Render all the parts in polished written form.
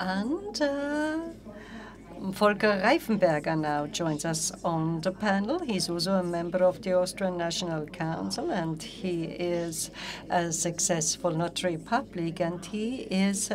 And Volker Reifenberger now joins us on the panel. He's also a member of the Austrian National Council, and he is a successful notary public, and he is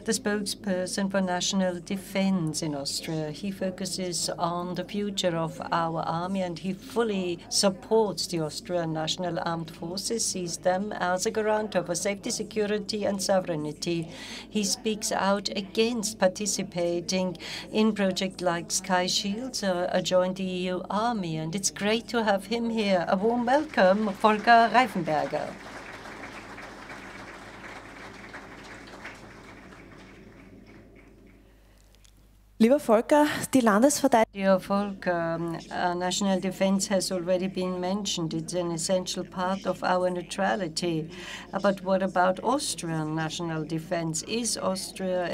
the spokesperson for national defense in Austria. He focuses on the future of our army, and he fully supports the Austrian National Armed Forces, sees them as a guarantor for safety, security, and sovereignty. He speaks out against participating in project like Sky Shields, join the EU army, and it's great to have him here. A warm welcome, Volker Reifenberger. Lieber Volker, die Landesverteidigung. Dear Volker, national defense has already been mentioned. It's an essential part of our neutrality. But what about Austrian national defense? Is Austria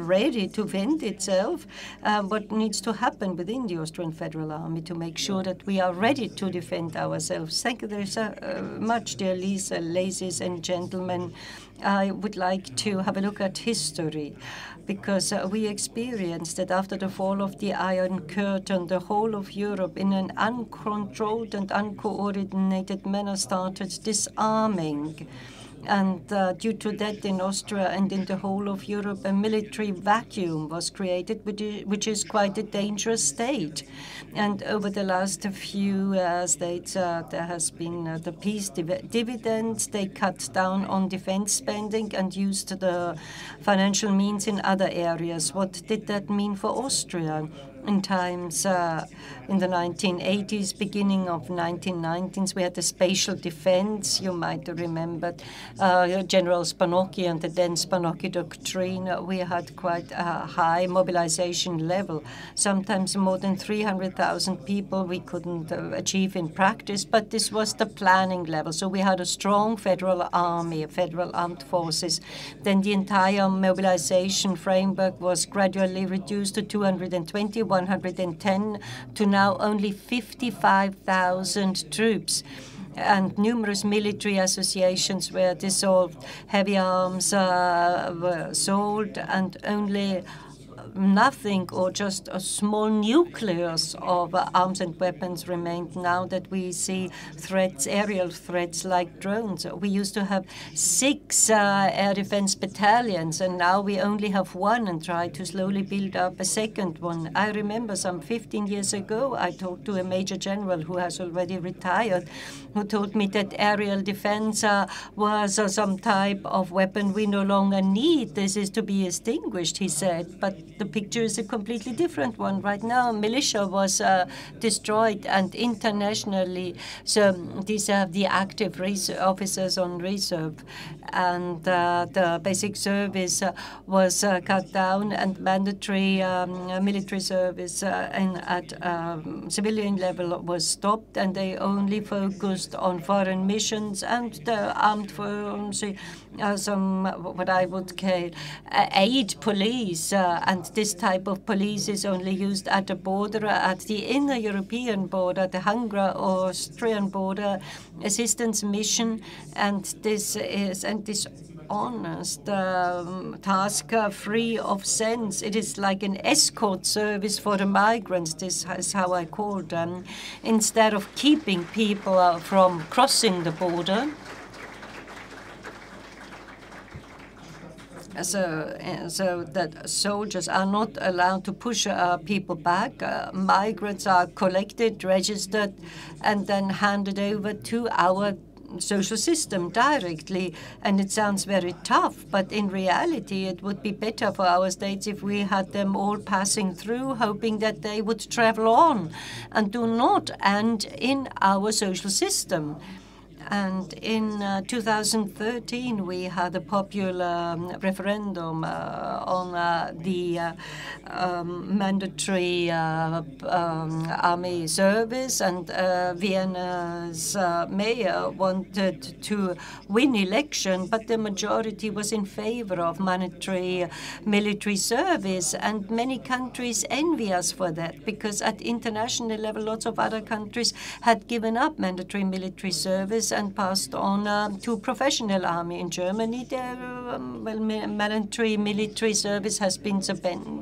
ready to defend itself? What needs to happen within the Austrian Federal Army to make sure that we are ready to defend ourselves? Thank you very much, dear Lisa, ladies and gentlemen. I would like to have a look at history, because we experienced that after the fall of the Iron Curtain, the whole of Europe, in an uncontrolled and uncoordinated manner, started disarming. And due to that, in Austria and in the whole of Europe, a military vacuum was created, which is quite a dangerous state. And over the last few states, there has been the peace dividends. They cut down on defense spending and used the financial means in other areas. What did that mean for Austria? In times in the 1980s, beginning of 1990s, we had the spatial defense. You might remember General Spanocchi and the then Spanocchi doctrine. We had quite a high mobilization level. Sometimes more than 300,000 people we couldn't achieve in practice, but this was the planning level. So we had a strong federal army, federal armed forces. Then the entire mobilization framework was gradually reduced to 220, 110, to now only 55,000 troops. And numerous military associations were dissolved. Heavy arms were sold, and only nothing or just a small nucleus of arms and weapons remained now that we see threats, aerial threats like drones. We used to have 6 air defense battalions, and now we only have 1 and try to slowly build up a second one. I remember some 15 years ago, I talked to a major general who has already retired, who told me that aerial defense was some type of weapon we no longer need. This is to be extinguished, he said. But the picture is a completely different one. Right now, militia was destroyed, and internationally, so these are the active officers on reserve, and the basic service was cut down, and mandatory military service at civilian level was stopped, and they only focused on foreign missions and the armed forces, some what I would call aid police, and this type of police is only used at the border, at the inner European border, the Hungary-Austrian border assistance mission, and this is dishonest task free of sense. It is like an escort service for the migrants. This is how I call them. Instead of keeping people from crossing the border, so that soldiers are not allowed to push people back. Migrants are collected, registered, and then handed over to our social system directly. And it sounds very tough, but in reality it would be better for our states if we had them all passing through, hoping that they would travel on and do not end in our social system. And in 2013, we had a popular referendum on the mandatory army service, and Vienna's mayor wanted to win election, but the majority was in favor of mandatory military service, and many countries envy us for that, because at international level, lots of other countries had given up mandatory military service, and passed on to professional army. In Germany, their military service has been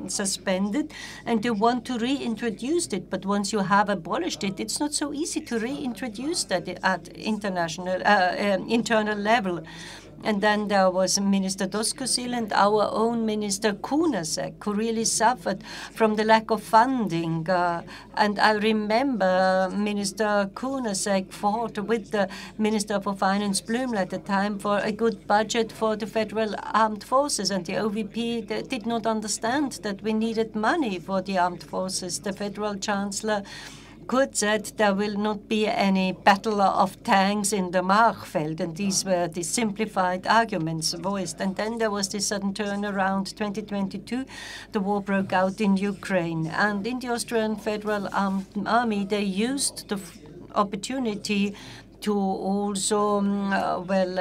suspended, and they want to reintroduce it. But once you have abolished it, it's not so easy to reintroduce that at internal level. And then there was Minister Doskozil and our own Minister Kunasek, who really suffered from the lack of funding. And I remember Minister Kunasek fought with the Minister for Finance, Blümel, at the time for a good budget for the Federal Armed Forces. And the OVP did not understand that we needed money for the armed forces. The Federal Chancellor Kurz said there will not be any battle of tanks in the Machfeld, and these were the simplified arguments voiced. And then there was this sudden turnaround. 2022, the war broke out in Ukraine, and in the Austrian Federal Army, they used the opportunity to also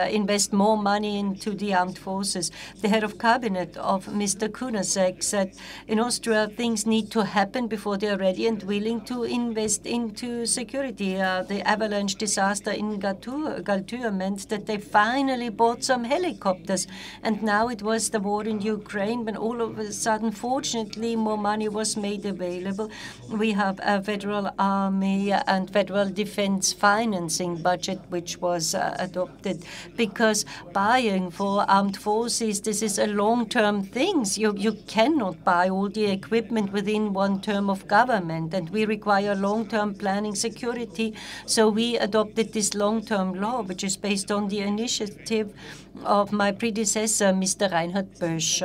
invest more money into the armed forces. The head of cabinet of Mr. Kunasek said in Austria things need to happen before they are ready and willing to invest into security. The avalanche disaster in Galtür meant that they finally bought some helicopters, and now it was the war in Ukraine when all of a sudden, fortunately, more money was made available. We have a federal army and federal defense financing budget which was adopted, because buying for armed forces, this is a long-term thing. You cannot buy all the equipment within one term of government, and we require long-term planning security. So we adopted this long-term law, which is based on the initiative of my predecessor, Mr. Reinhard Bösch.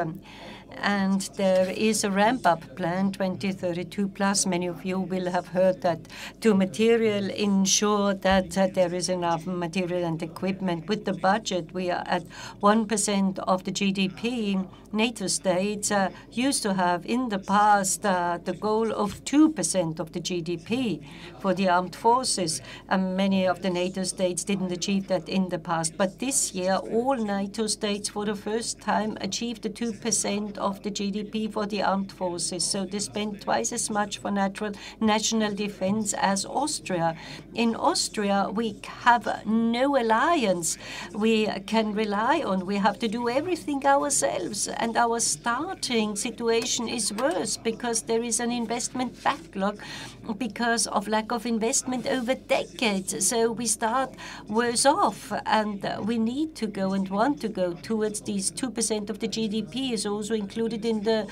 And there is a ramp-up plan, 2032 plus. Many of you will have heard that, to ensure that there is enough material and equipment. With the budget, we are at 1% of the GDP. NATO states used to have in the past the goal of 2% of the GDP for the armed forces. And many of the NATO states didn't achieve that in the past. But this year, all NATO states for the first time achieved the 2% of the GDP for the armed forces. So they spend twice as much for national defense as Austria. In Austria, we have no alliance we can rely on. We have to do everything ourselves. And our starting situation is worse because there is an investment backlog because of lack of investment over decades. So we start worse off, and we need to go and want to go towards these 2% of the GDP is also included in the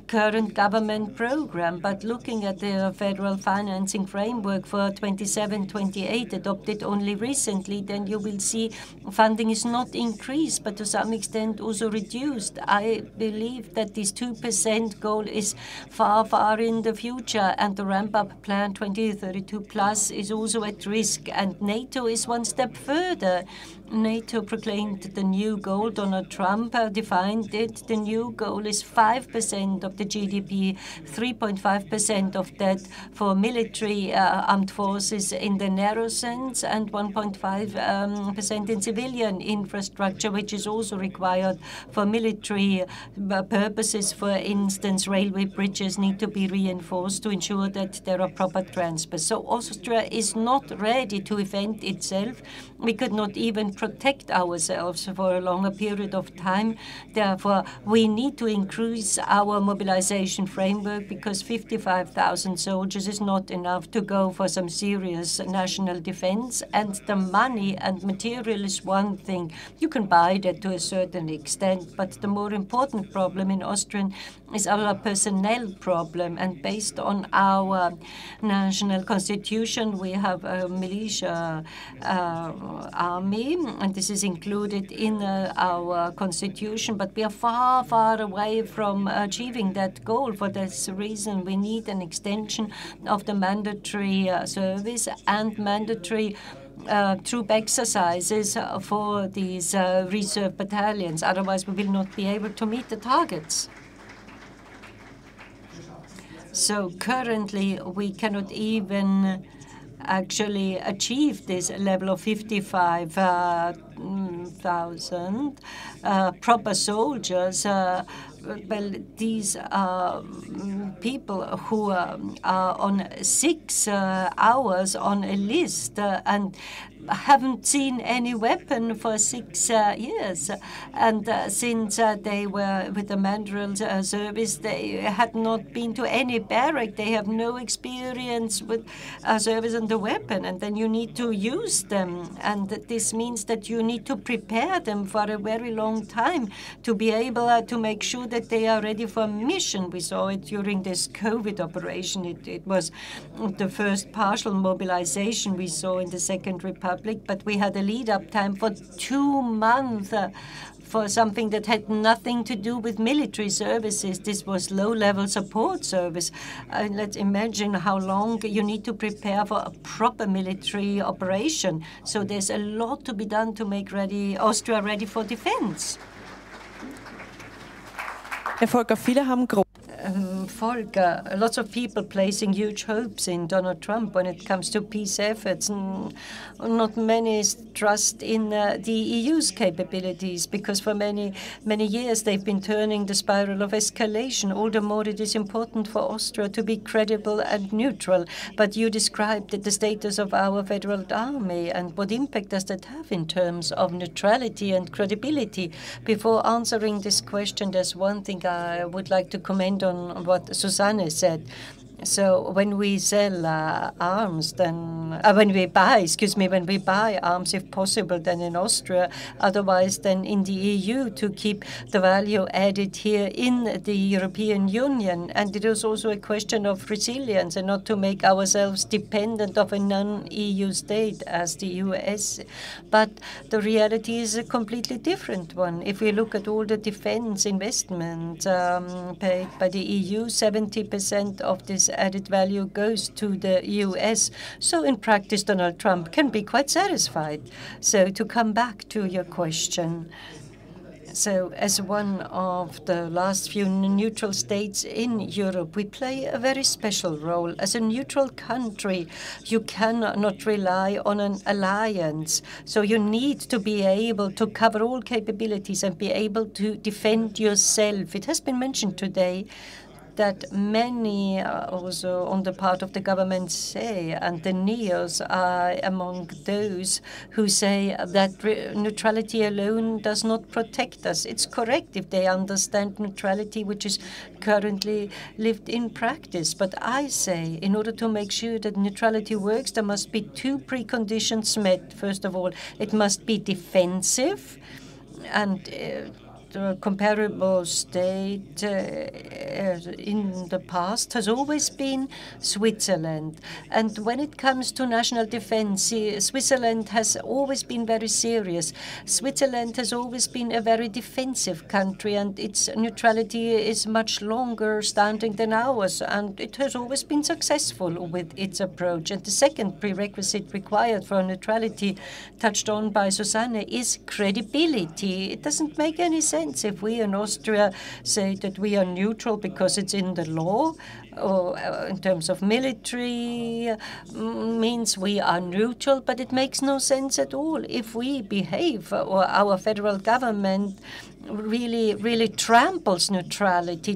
current government program. But looking at the federal financing framework for 27-28 adopted only recently, then you will see funding is not increased, but to some extent also reduced. I believe that this 2% goal is far, far in the future, and the ramp-up plan 2032 plus is also at risk, and NATO is one step further. NATO proclaimed the new goal. Donald Trump defined it. The new goal is 5% of the GDP, 3.5% of that for military armed forces in the narrow sense, and 1.5% in civilian infrastructure, which is also required for military purposes. For instance, railway bridges need to be reinforced to ensure that there are proper transfers. So Austria is not ready to defend itself. We could not even protect ourselves for a longer period of time. Therefore, we need to increase our mobilization framework, because 55,000 soldiers is not enough to go for some serious national defense. And the money and material is one thing. You can buy that to a certain extent, but the more important problem in Austria is our personnel problem. And based on our national constitution, we have a militia army, and this is included in our constitution, but we are far, far away from achieving that goal. For this reason, we need an extension of the mandatory service and mandatory troop exercises for these reserve battalions. Otherwise, we will not be able to meet the targets. So currently, we cannot even actually achieve this level of 55,000 proper soldiers. Well, these are people who are on 6 hours on a list, and haven't seen any weapon for 6 years. And since they were with the Mandrel service, they had not been to any barrack. They have no experience with service and the weapon. And then you need to use them. And this means that you need to prepare them for a very long time to be able to make sure that they are ready for mission. We saw it during this COVID operation. It was the first partial mobilization we saw in the Second Republic, but we had a lead-up time for 2 months for something that had nothing to do with military services. This was low-level support service. Let's imagine how long you need to prepare for a proper military operation. So there's a lot to be done to make Austria ready for defense. Herr Volker, viele haben Volker, lots of people placing huge hopes in Donald Trump when it comes to peace efforts. Not many trust in the EU's capabilities, because for many years they've been turning the spiral of escalation. All the more it is important for Austria to be credible and neutral. But you described the status of our federal army, and what impact does that have in terms of neutrality and credibility? Before answering this question, there's one thing I would like to comment on what Susanne said. So when we sell arms, then when we buy arms, if possible, then in Austria, otherwise then in the EU, to keep the value added here in the European Union. And it is also a question of resilience and not to make ourselves dependent of a non-EU state as the US. But the reality is a completely different one. If we look at all the defense investment paid by the EU, 70% of this added value goes to the US. So in practice, Donald Trump can be quite satisfied. So to come back to your question, so as one of the last few neutral states in Europe, we play a very special role. As a neutral country, you cannot rely on an alliance. So you need to be able to cover all capabilities and be able to defend yourself. It has been mentioned today that many also on the part of the government say, and the NEOs are among those who say that neutrality alone does not protect us. It's correct if they understand neutrality, which is currently lived in practice. But I say, in order to make sure that neutrality works, there must be 2 preconditions met. First of all, it must be defensive, and the comparable state in the past has always been Switzerland. And when it comes to national defense, Switzerland has always been very serious. Switzerland has always been a very defensive country, and its neutrality is much longer standing than ours, and it has always been successful with its approach. And the second prerequisite required for neutrality, touched on by Susanne, is credibility. It doesn't make any sense if we in Austria say that we are neutral because it's in the law, or in terms of military means we are neutral, but it makes no sense at all if we behave, or our federal government really tramples on neutrality,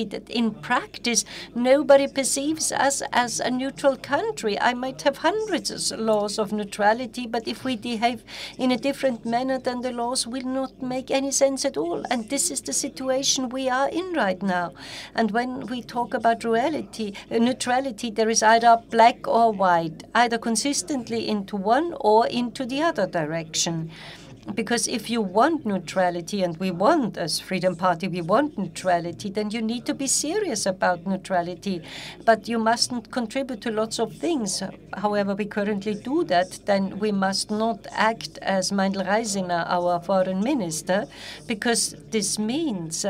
that in practice nobody perceives us as a neutral country. I might have hundreds of laws of neutrality, but if we behave in a different manner, then the laws will not make any sense at all. And this is the situation we are in right now. And when we talk about neutrality, there is either black or white, either consistently into one or into the other direction. Because if you want neutrality, and we want, as Freedom Party, we want neutrality, then you need to be serious about neutrality. But you mustn't contribute to lots of things. However, we currently do that, then we must not act as Meindl Reisiner, our foreign minister, because this means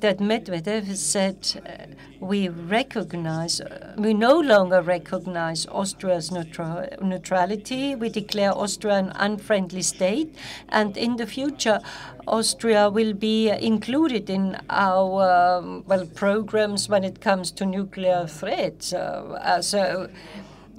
that Medvedev said we no longer recognize Austria's neutrality. We declare Austria an unfriendly state, and in the future, Austria will be included in our programs when it comes to nuclear threats.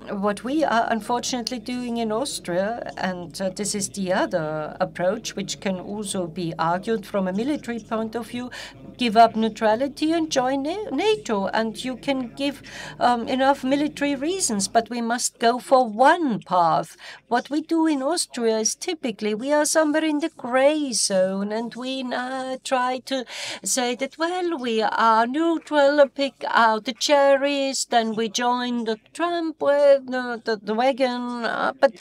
what we are unfortunately doing in Austria, and this is the other approach, which can also be argued from a military point of view, give up neutrality and join NATO. And you can give enough military reasons, but we must go for one path. What we do in Austria is typically we are somewhere in the gray zone, and we try to say that, well, we are neutral, pick out the cherries, then we join the Trump the wagon, but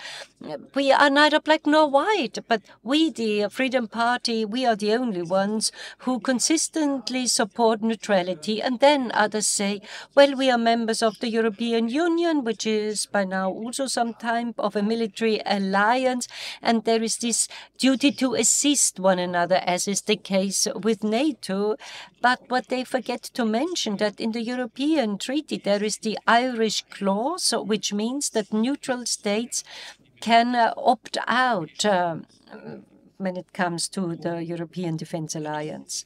we are neither black nor white. But we, the Freedom Party, we are the only ones who consistently support neutrality. And then others say, well, we are members of the European Union, which is by now also some type of a military alliance, and there is this duty to assist one another, as is the case with NATO. But what they forget to mention, that in the European Treaty there is the Irish clause, which means that neutral states can opt out when it comes to the European Defence Alliance.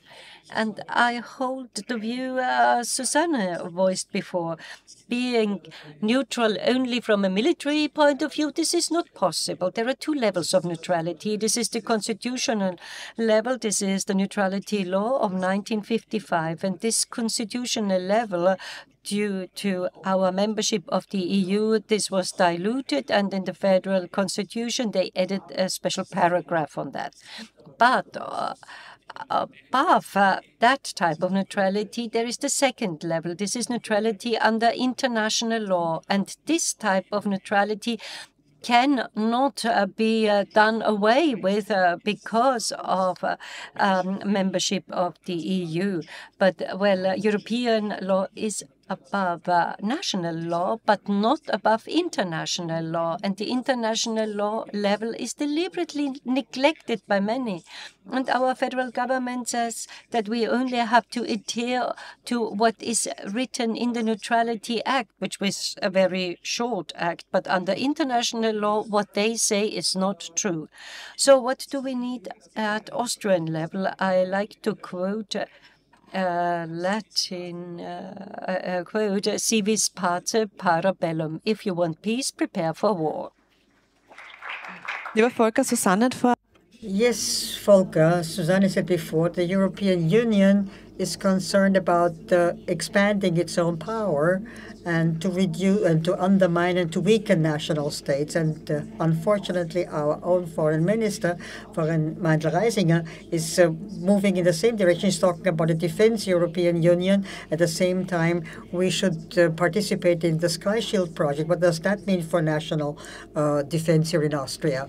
And I hold the view Susanne voiced before. Being neutral only from a military point of view, this is not possible. There are two levels of neutrality. This is the constitutional level. This is the neutrality law of 1955. And this constitutional level, due to our membership of the EU, this was diluted, and in the federal constitution they added a special paragraph on that. But above that type of neutrality, there is the second level. This is neutrality under international law, and this type of neutrality cannot be done away with because of membership of the EU. But, well, European law is above national law, but not above international law. And the international law level is deliberately neglected by many. And our federal government says that we only have to adhere to what is written in the Neutrality Act, which was a very short act. But under international law, what they say is not true. So what do we need at Austrian level? I like to quote Latin quote, "Si vis pace, para bellum." If you want peace, prepare for war. Lieber Volker, Susanne hat vor. Yes, Volker, Susanne said before, the European Union is concerned about expanding its own power and to reduce and to undermine and to weaken national states. And unfortunately, our own foreign minister, Foreign Meindl Reisinger, is moving in the same direction. He's talking about a defense European Union. At the same time, we should participate in the Sky Shield project. What does that mean for national defense here in Austria?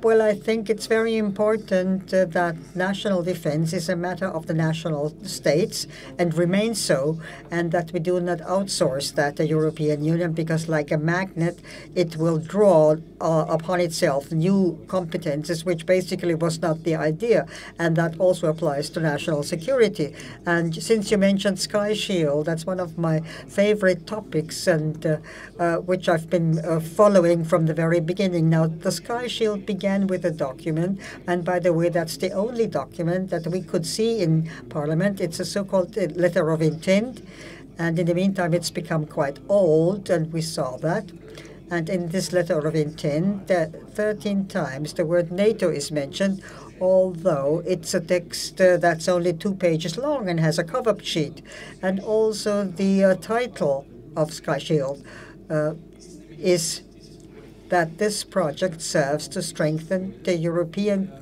Well, I think it's very important that national defense is a matter of the national states and remains so, and that we do not outsource that to the European Union, because like a magnet, it will draw upon itself new competences, which basically was not the idea, and that also applies to national security. And since you mentioned Sky Shield, that's one of my favorite topics, and which I've been following from the very beginning. Now, the Sky Shield began with a document, and by the way, that's the only document that we could see in Parliament. It's a so-called letter of intent, and in the meantime, it's become quite old, and we saw that. And in this letter of intent, 13 times the word NATO is mentioned, although it's a text that's only 2 pages long and has a cover sheet. And also the title of Sky Shield is that this project serves to strengthen the European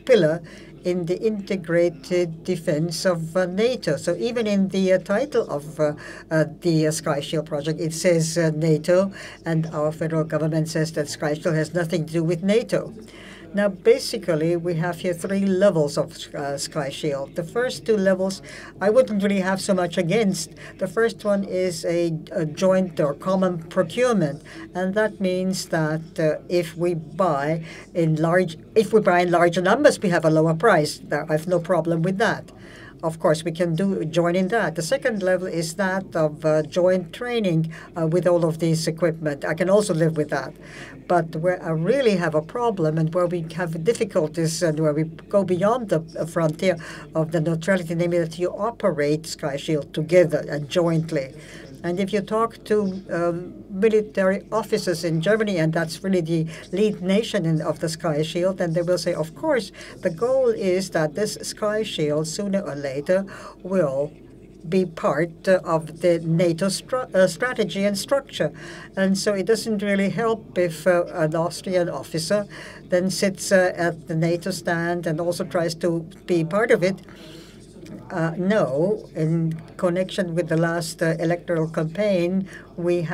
pillar in the integrated defense of NATO. So even in the title of the Sky Shield project, it says NATO, and our federal government says that Sky Shield has nothing to do with NATO. Now, basically, we have here 3 levels of Sky Shield. The first 2 levels, I wouldn't really have so much against. The first one is a joint or common procurement, and that means that if we buy in larger numbers, we have a lower price. I have no problem with that. Of course, we can join in that. The second level is that of joint training with all of this equipment. I can also live with that. But where I really have a problem and where we have difficulties and where we go beyond the frontier of the neutrality, namely that you operate Sky Shield together and jointly. And if you talk to military officers in Germany, and that's really the lead nation of the Sky Shield, then they will say, of course, the goal is that this Sky Shield, sooner or later, will be part of the NATO strategy and structure. And so it doesn't really help if an Austrian officer then sits at the NATO stand and also tries to be part of it. No, in connection with the last electoral campaign, we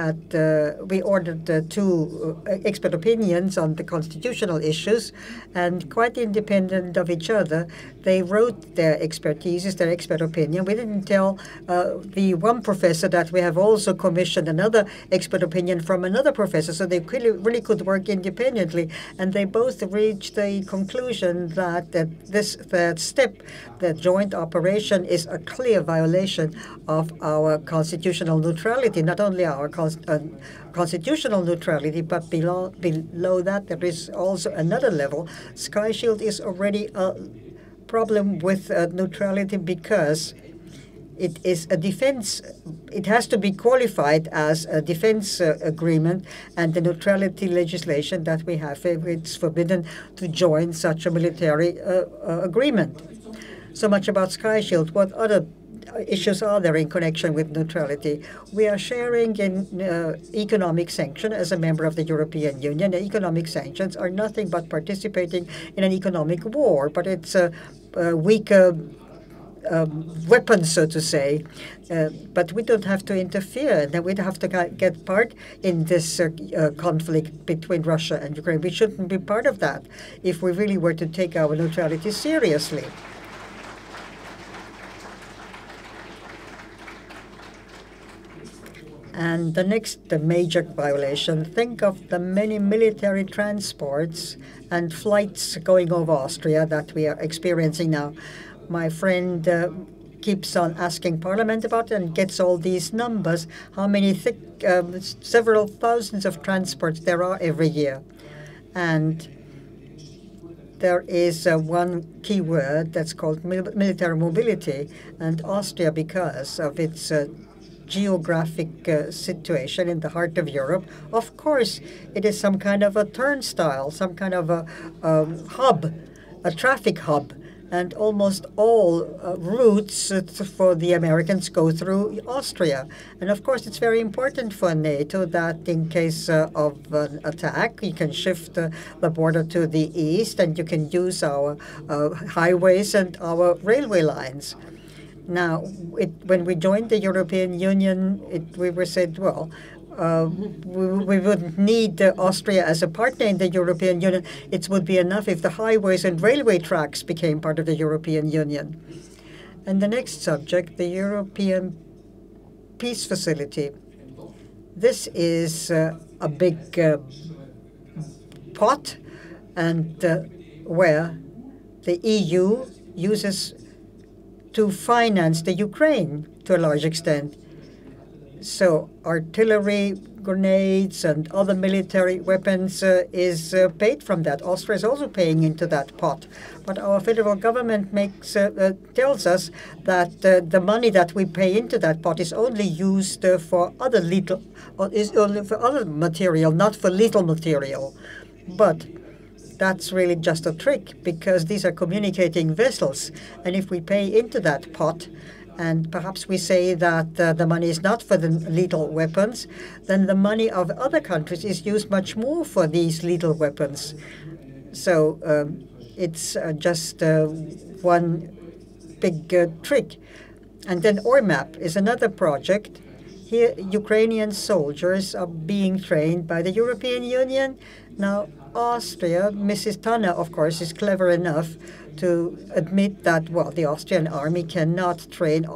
ordered two expert opinions on the constitutional issues, and quite independent of each other, they wrote their expertises, their expert opinion. We didn't tell the one professor that we have also commissioned another expert opinion from another professor, so they really could work independently, and they both reached the conclusion that this third step, the joint operation, is a clear violation of our constitutional neutrality, not only our constitutional neutrality, but below that there is also another level. Sky Shield is already a problem with neutrality because it is a defense. It has to be qualified as a defense agreement, and the neutrality legislation that we have, it's forbidden to join such a military agreement. So much about Sky Shield. What other issues are there in connection with neutrality? We are sharing in economic sanction as a member of the European Union. The economic sanctions are nothing but participating in an economic war, but it's a weaker weapon, so to say. But we don't have to interfere. Then we'd have to get part in this conflict between Russia and Ukraine. We shouldn't be part of that if we really were to take our neutrality seriously. And the next major violation, think of the many military transports and flights going over Austria that we are experiencing now. My friend keeps on asking Parliament about it and gets all these numbers, how many several thousands of transports there are every year. And there is one key word that's called military mobility, and Austria, because of its geographic situation in the heart of Europe, of course, it is some kind of a turnstile, some kind of a hub, a traffic hub, and almost all routes for the Americans go through Austria. And of course, it's very important for NATO that in case of an attack, you can shift the border to the east, and you can use our highways and our railway lines. Now, when we joined the European Union, we were said, well, we wouldn't need Austria as a partner in the European Union. It would be enough if the highways and railway tracks became part of the European Union. And the next subject, the European Peace Facility. This is a big pot, and where the EU uses to finance the Ukraine to a large extent. So artillery, grenades, and other military weapons is paid from that. Austria is also paying into that pot. But our federal government tells us that the money that we pay into that pot is only used for other material, not for lethal material. But that's really just a trick, because these are communicating vessels. And if we pay into that pot, and perhaps we say that the money is not for the lethal weapons, then the money of other countries is used much more for these lethal weapons. So it's just one big trick. And then OIMAP is another project. Here, Ukrainian soldiers are being trained by the European Union. Now, Austria, Mrs. Tanner, of course, is clever enough to admit that, well, the Austrian army cannot train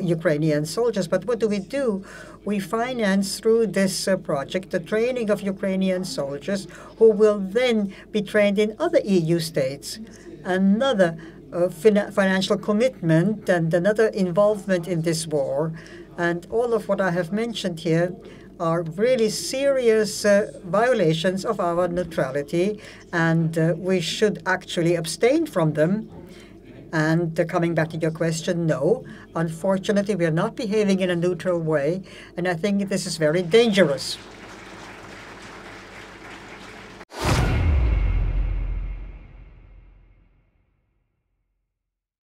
Ukrainian soldiers. But what do? We finance through this project the training of Ukrainian soldiers who will then be trained in other EU states. Another financial commitment and another involvement in this war. And all of what I have mentioned here are really serious violations of our neutrality, and we should actually abstain from them. And coming back to your question, no. Unfortunately, we are not behaving in a neutral way, and I think this is very dangerous.